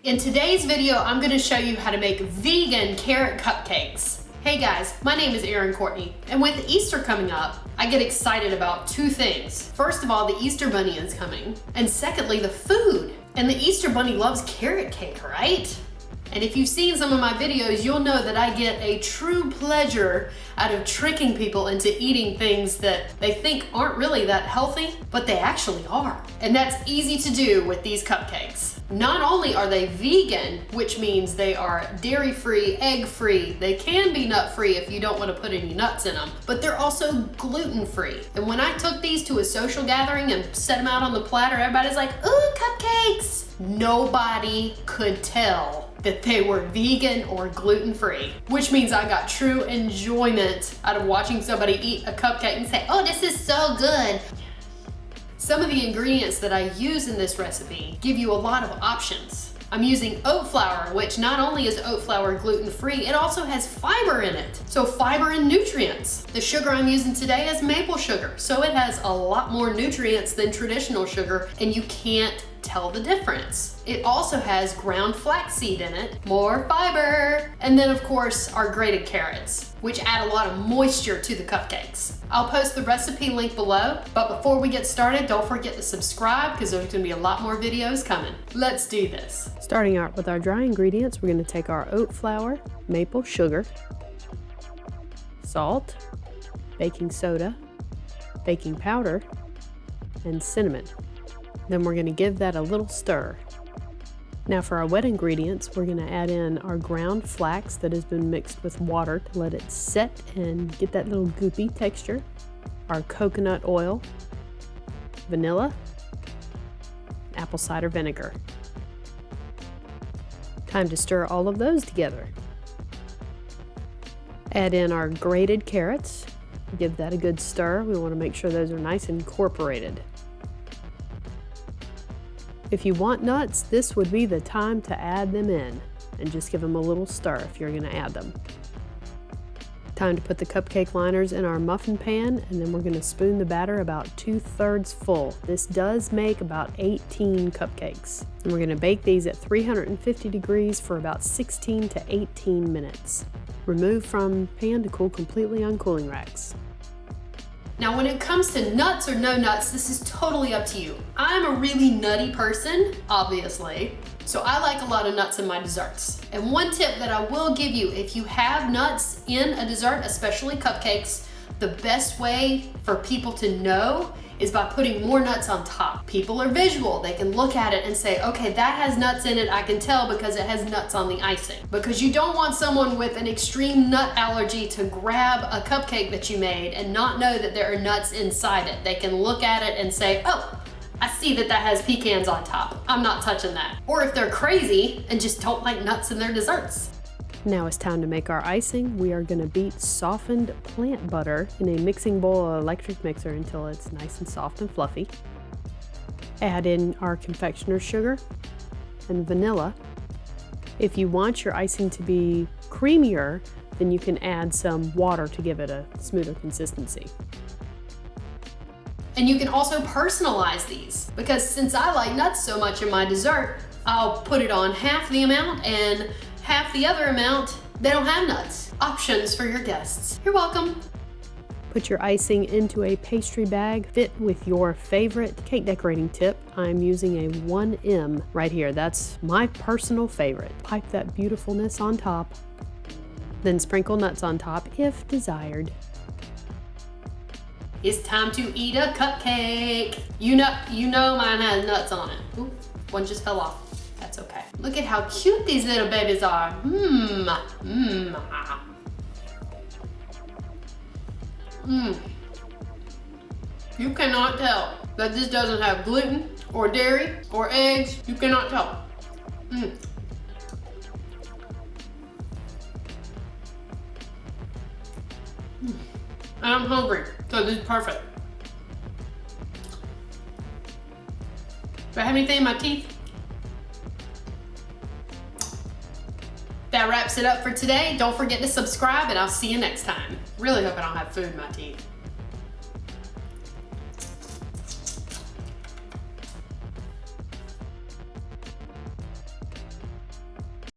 In today's video, I'm gonna show you how to make vegan carrot cupcakes. Hey guys, my name is Erin Courtney, and with Easter coming up, I get excited about two things. First of all, the Easter Bunny is coming, and secondly, the food. And the Easter Bunny loves carrot cake, right? And if you've seen some of my videos, you'll know that I get a true pleasure out of tricking people into eating things that they think aren't really that healthy, but they actually are. And that's easy to do with these cupcakes. Not only are they vegan, which means they are dairy-free, egg-free, they can be nut-free if you don't want to put any nuts in them, but they're also gluten-free. And when I took these to a social gathering and set them out on the platter, everybody's like, ooh, cupcakes! Nobody could tell that they were vegan or gluten-free, which means I got true enjoyment out of watching somebody eat a cupcake and say, oh, this is so good. Some of the ingredients that I use in this recipe give you a lot of options. I'm using oat flour, which not only is oat flour gluten-free, it also has fiber in it. So fiber and nutrients. The sugar I'm using today is maple sugar, so it has a lot more nutrients than traditional sugar, and you can't tell the difference. It also has ground flaxseed in it, more fiber, and then of course our grated carrots, which add a lot of moisture to the cupcakes. I'll post the recipe link below, but before we get started, don't forget to subscribe because there's gonna be a lot more videos coming. Let's do this. Starting out with our dry ingredients, we're gonna take our oat flour, maple sugar, salt, baking soda, baking powder, and cinnamon. Then we're going to give that a little stir. Now for our wet ingredients, we're going to add in our ground flax that has been mixed with water to let it set and get that little goopy texture, our coconut oil, vanilla, apple cider vinegar. Time to stir all of those together. Add in our grated carrots, give that a good stir. We want to make sure those are nice and incorporated. If you want nuts, this would be the time to add them in and just give them a little stir if you're going to add them. Time to put the cupcake liners in our muffin pan, and then we're going to spoon the batter about 2/3 full. This does make about 18 cupcakes. And we're going to bake these at 350 degrees for about 16 to 18 minutes. Remove from pan to cool completely on cooling racks. Now when it comes to nuts or no nuts, this is totally up to you. I'm a really nutty person, obviously, so I like a lot of nuts in my desserts. And one tip that I will give you, if you have nuts in a dessert, especially cupcakes, the best way for people to know is by putting more nuts on top. People are visual. They can look at it and say, okay, that has nuts in it. I can tell because it has nuts on the icing. Because you don't want someone with an extreme nut allergy to grab a cupcake that you made and not know that there are nuts inside it. They can look at it and say, oh, I see that that has pecans on top. I'm not touching that. Or if they're crazy and just don't like nuts in their desserts. Now it's time to make our icing. We are going to beat softened plant butter in a mixing bowl or electric mixer until it's nice and soft and fluffy. Add in our confectioner's sugar and vanilla. If you want your icing to be creamier, then you can add some water to give it a smoother consistency. And you can also personalize these, because since I like nuts so much in my dessert, I'll put it on half the amount and half the other amount, they don't have nuts. Options for your guests. You're welcome. Put your icing into a pastry bag, fit with your favorite cake decorating tip. I'm using a 1M right here. That's my personal favorite. Pipe that beautifulness on top, then sprinkle nuts on top if desired. It's time to eat a cupcake. You know mine has nuts on it. Ooh, one just fell off. That's okay. Look at how cute these little babies are. You cannot tell that this doesn't have gluten or dairy or eggs. You cannot tell. And I'm hungry, so this is perfect. Do I have anything in my teeth? That wraps it up for today. Don't forget to subscribe and I'll see you next time. Really hope I don't have food in my teeth.